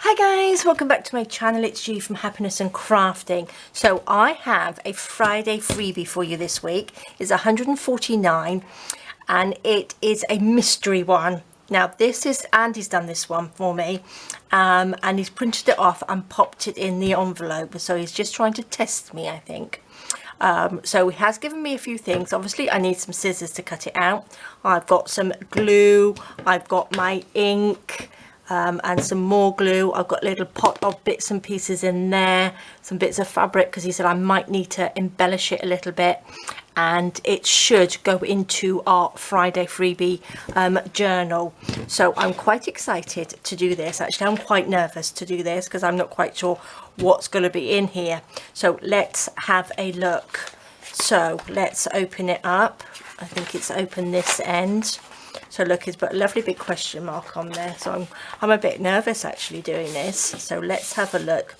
Hi guys, welcome back to my channel. It's G from Happiness and Crafting. So I have a Friday freebie for you this week. It's 149 and it is a mystery one. Now this is, Andy's done this one for me and he's printed it off and popped it in the envelope. So he's just trying to test me, I think. So he has given me a few things. Obviously I need some scissors to cut it out. I've got some glue, I've got my ink, and some more glue. I've got a little pot of bits and pieces in there, some bits of fabric because he said I might need to embellish it a little bit, and it should go into our Friday freebie journal. So I'm quite excited to do this. Actually, I'm quite nervous to do this because I'm not quite sure what's going to be in here. So let's have a look. So let's open it up. I think it's open this end. So look, it's got a lovely big question mark on there. So I'm a bit nervous actually doing this. So let's have a look.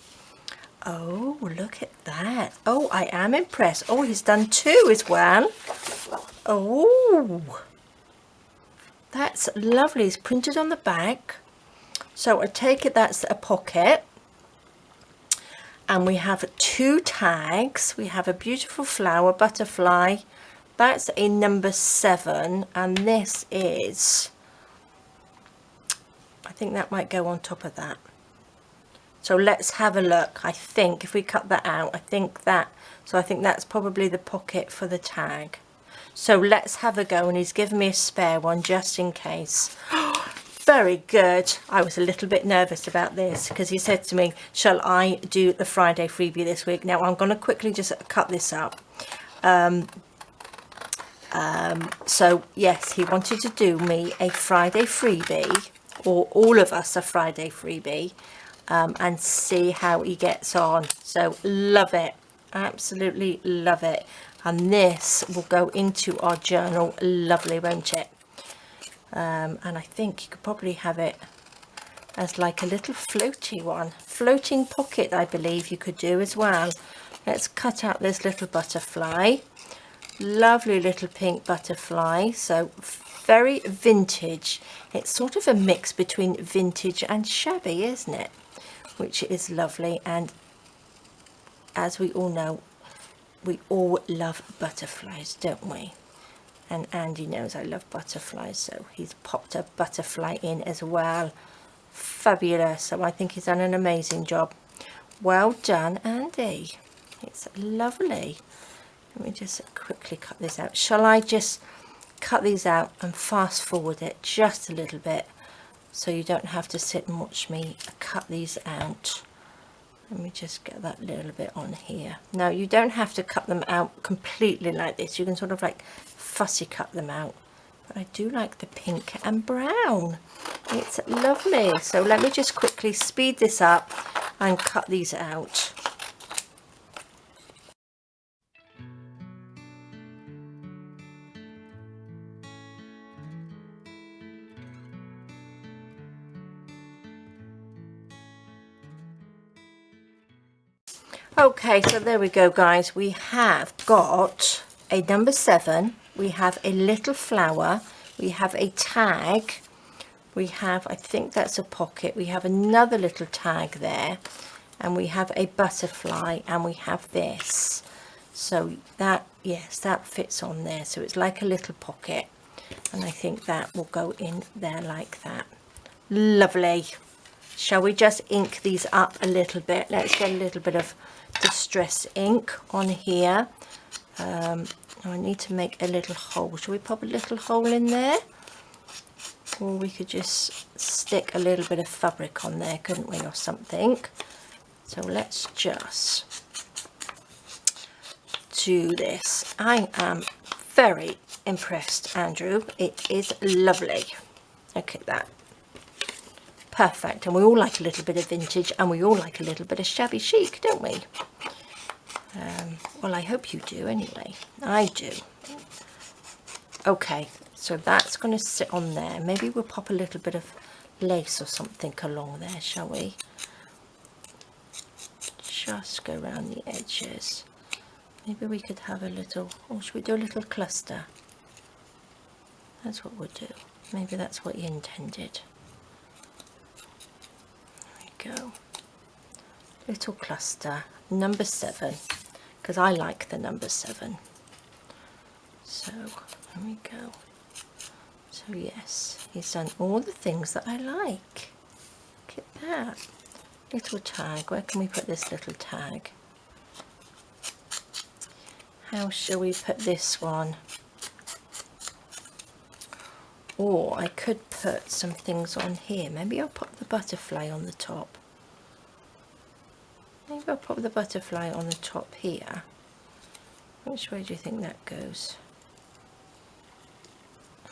Oh, look at that. Oh, I am impressed. Oh, he's done two as well. Oh, that's lovely. It's printed on the back. So I take it that's a pocket. And we have two tags. We have a beautiful flower, butterfly. That's a number 7, and this is, I think that might go on top of that. So let's have a look. I think if we cut that out, I think that's probably the pocket for the tag. So let's have a go, and he's given me a spare one just in case. Very good. I was a little bit nervous about this because he said to me, shall I do the Friday freebie this week? Now I'm going to quickly just cut this up. So yes, he wanted to do me a Friday freebie, or all of us a Friday freebie, and see how he gets on. So love it, absolutely love it. And this will go into our journal, lovely, won't it? And I think you could probably have it as like a little floaty one, floating pocket, I believe you could do as well. Let's cut out this little butterfly. Lovely little pink butterfly, so very vintage. It's sort of a mix between vintage and shabby, isn't it? Which is lovely, and as we all know, we all love butterflies, don't we? And Andy knows I love butterflies, so he's popped a butterfly in as well. Fabulous. So I think he's done an amazing job. Well done, Andy. It's lovely. Let me just quickly cut this out. Shall I just cut these out and fast forward it just a little bit so you don't have to sit and watch me cut these out? Let me just get that little bit on here. Now you don't have to cut them out completely like this. You can sort of like fussy cut them out. But I do like the pink and brown. It's lovely. So let me just quickly speed this up and cut these out. Okay, so there we go, guys. We have got a number 7, we have a little flower, we have a tag, we have, I think that's a pocket, we have another little tag there, and we have a butterfly, and we have this. So that, yes, that fits on there. So it's like a little pocket, and I think that will go in there like that. Lovely. Shall we just ink these up a little bit? Let's get a little bit of distress ink on here. I need to make a little hole. Shall we pop a little hole in there? Or we could just stick a little bit of fabric on there, couldn't we, or something? So let's just do this. I am very impressed, Andrew. It is lovely. Look at that. Perfect. And we all like a little bit of vintage, and we all like a little bit of shabby chic, don't we? Well, I hope you do anyway. I do. Okay, so that's going to sit on there. Maybe we'll pop a little bit of lace or something along there, shall we? Just go around the edges. Maybe we could have a little, or should we do a little cluster? That's what we'll do. Maybe that's what you intended. There we go. Little cluster, number 7, because I like the number 7. So there we go. So yes, he's done all the things that I like. Look at that. Little tag. Where can we put this little tag? How shall we put this one? Or I could put some things on here. Maybe I'll put the butterfly on the top. Maybe I'll put the butterfly on the top here. Which way do you think that goes?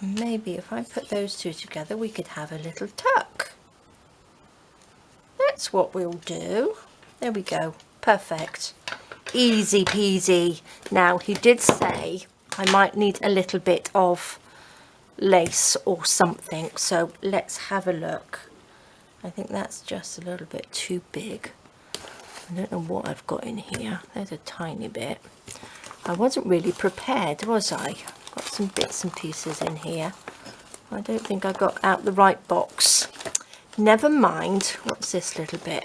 Maybe if I put those two together, we could have a little tuck. That's what we'll do. There we go. Perfect. Easy peasy. Now, he did say I might need a little bit of lace or something, so let's have a look. I think that's just a little bit too big. I don't know what I've got in here. There's a tiny bit. I wasn't really prepared, was I? Got some bits and pieces in here. I don't think I got out the right box. Never mind. What's this little bit?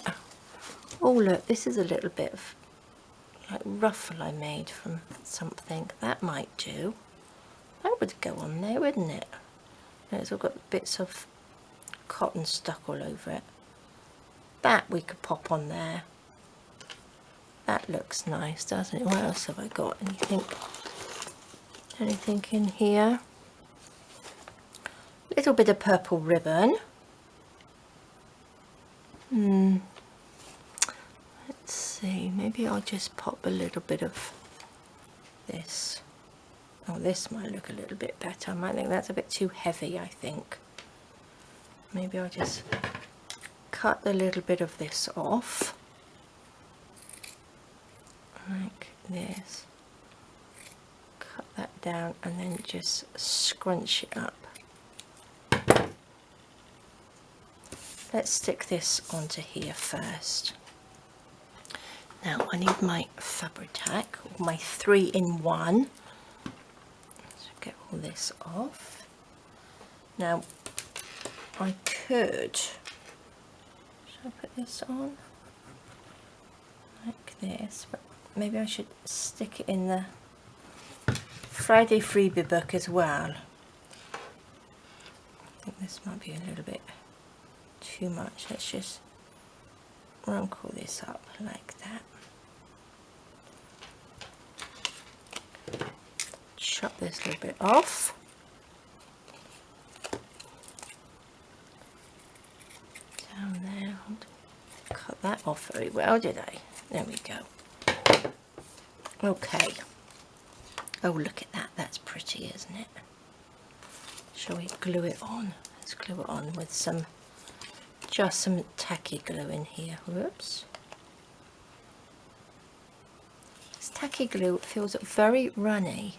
Oh look, this is a little bit of like ruffle I made from something. That might do. That would go on there, wouldn't it? It's all got bits of cotton stuck all over it. That we could pop on there. That looks nice, doesn't it? What else have I got? Anything in here? Little bit of purple ribbon. Let's see, maybe I'll just pop a little bit of this. Oh, this might look a little bit better. I might think that's a bit too heavy, I think. Maybe I'll just cut a little bit of this off. Like this. Cut that down and then just scrunch it up. Let's stick this onto here first. Now I need my Fabri-Tac, or my 3-in-1. So get all this off. Now I could, should I put this on? Like this, but maybe I should stick it in the Friday Freebie book as well. I think this might be a little bit too much. Let's just wrinkle this up like that. Chop this little bit off. Down there. Cut that off very well, did I? There we go. Okay. Oh, look at that. That's pretty, isn't it? Shall we glue it on? Let's glue it on with just some tacky glue in here. Whoops. This tacky glue feels very runny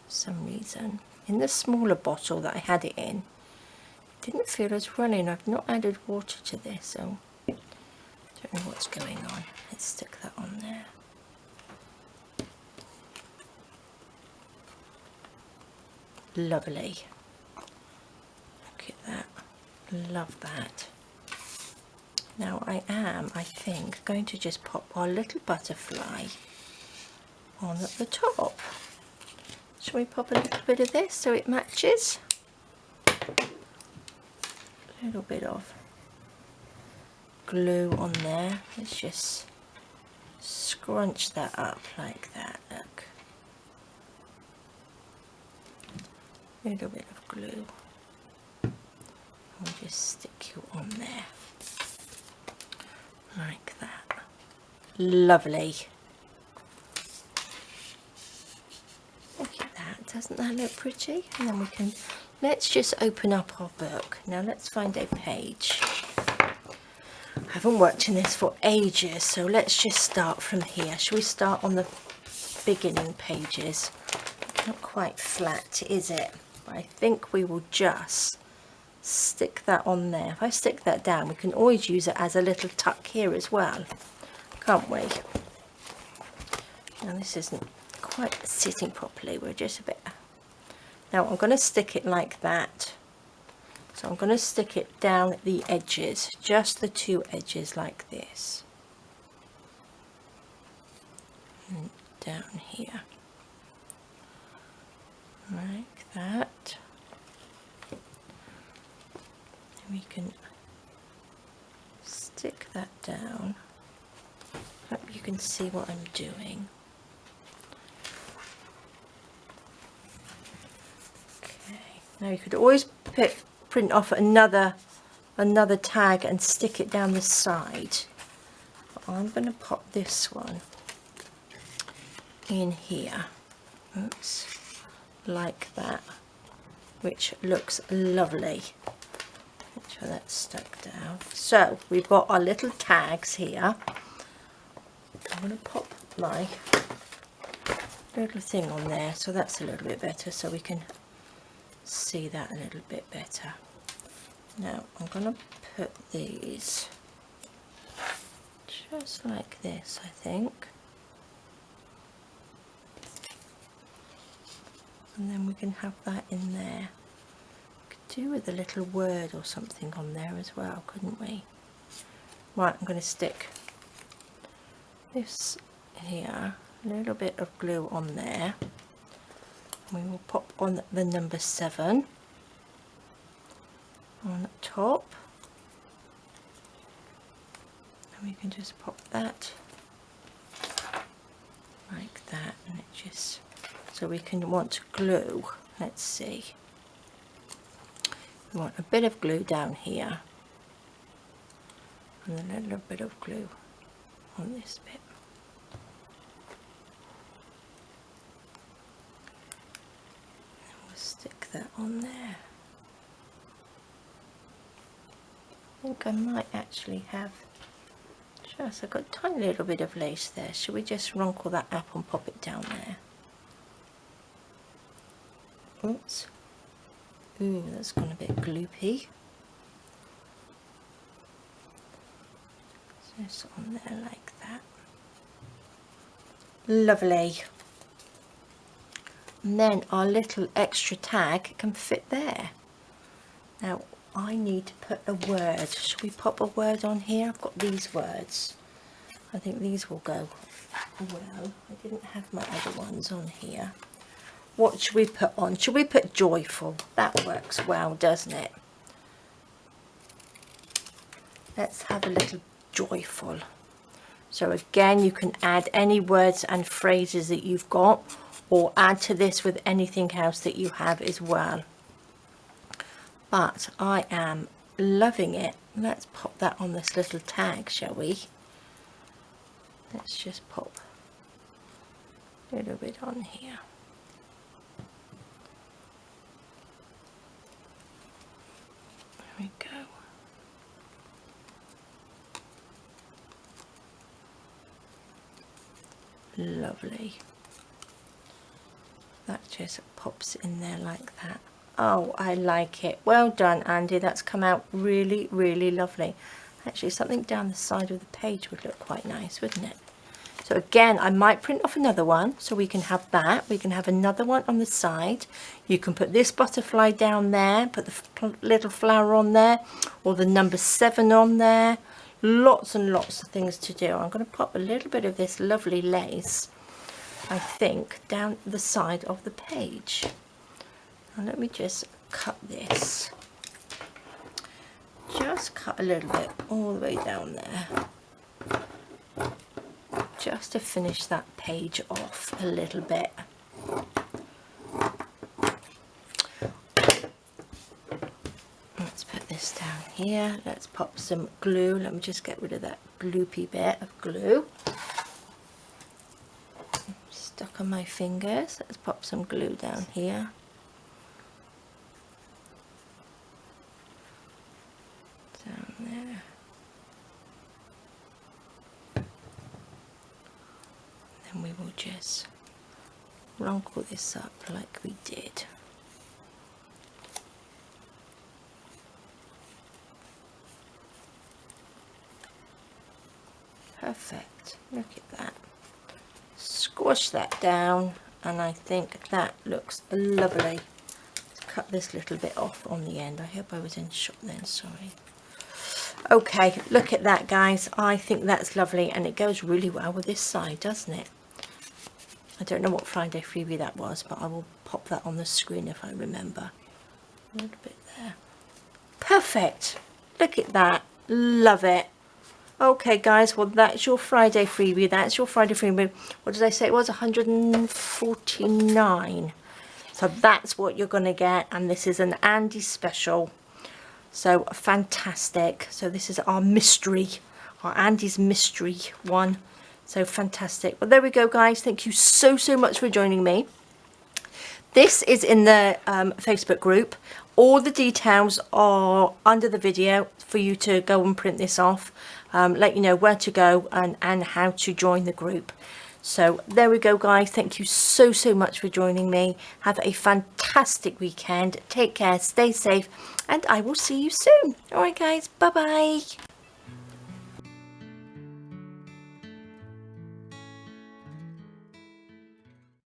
for some reason. In the smaller bottle that I had it in, it didn't feel as runny, and I've not added water to this, so I don't know what's going on. Let's stick that on there. Lovely. Look at that. Love that. Now I think, going to just pop our little butterfly on at the top. Shall we pop a little bit of this so it matches? A little bit of glue on there. Let's just scrunch that up like that, look. A little bit of glue. I'll just stick you on there. Like that. Lovely. Look at that. Doesn't that look pretty? And then we can, let's just open up our book. Now let's find a page. I haven't worked in this for ages, so let's just start from here. Shall we start on the beginning pages? Not quite flat, is it? But I think we will just stick that on there. If I stick that down, we can always use it as a little tuck here as well, can't we? Now this isn't quite sitting properly. We're just a bit. Now I'm going to stick it like that, So I'm going to stick it down the edges, just the two edges like this. And down here. Like that. And we can stick that down. Hope you can see what I'm doing. Okay. Now you could always print off another tag and stick it down the side. But I'm going to pop this one in here. Oops. Like that, which looks lovely. Make sure that's stuck down. So we've got our little tags here. I'm going to pop my little thing on there, so that's a little bit better, so we can see that a little bit better. Now I'm going to put these just like this, I think. And then we can have that in there. We could do with a little word or something on there as well, couldn't we? Right, I'm going to stick this here, a little bit of glue on there. We will pop on the number 7 on the top. And we can just pop that like that, and it just... So we can want glue, let's see, we want a bit of glue down here and a little bit of glue on this bit. And we'll stick that on there. I think I might actually have just, I've got a tiny little bit of lace there. Should we just wrinkle that up and pop it down there? Oops. Ooh, that's gone a bit gloopy. Just on there like that. Lovely. And then our little extra tag can fit there. Now I need to put a word. Should we pop a word on here? I've got these words. I think these will go well. I didn't have my other ones on here. What should we put on? Should we put joyful? That works well, doesn't it? Let's have a little joyful. So again, you can add any words and phrases that you've got, or add to this with anything else that you have as well. But I am loving it. Let's pop that on this little tag, shall we? Let's just pop a little bit on here. There we go. Lovely. That just pops in there like that. Oh, I like it. Well done, Andy. That's come out really, really lovely. Actually, something down the side of the page would look quite nice, wouldn't it? So again, I might print off another one so we can have that. We can have another one on the side. You can put this butterfly down there, put the little flower on there, or the number 7 on there. Lots and lots of things to do. I'm going to pop a little bit of this lovely lace, I think, down the side of the page. Now let me just cut this. Just cut a little bit all the way down there. Just to finish that page off a little bit. Let's put this down here. Let's pop some glue. Let me just get rid of that gloopy bit of glue. Stuck on my fingers. Let's pop some glue down here. Down there. Then we will just wrinkle this up like we did. Perfect. Look at that. Squash that down, and I think that looks lovely to cut this little bit off on the end. I hope I was in shot then, sorry. Okay, look at that, guys. I think that's lovely, and it goes really well with this side, doesn't it? I don't know what Friday freebie that was, but I will pop that on the screen if I remember. A little bit there. Perfect. Look at that. Love it. Okay, guys, well, that's your Friday freebie. That's your Friday freebie. What did I say? It was 149. So that's what you're going to get, and this is an Andy special. So fantastic. So this is our mystery, our Andy's mystery one. So fantastic. Well, there we go, guys. Thank you so much for joining me. This is in the Facebook group. All the details are under the video for you to go and print this off, let you know where to go and how to join the group. So there we go, guys. Thank you so much for joining me. Have a fantastic weekend. Take care, stay safe, and I will see you soon. All right, guys. Bye-bye.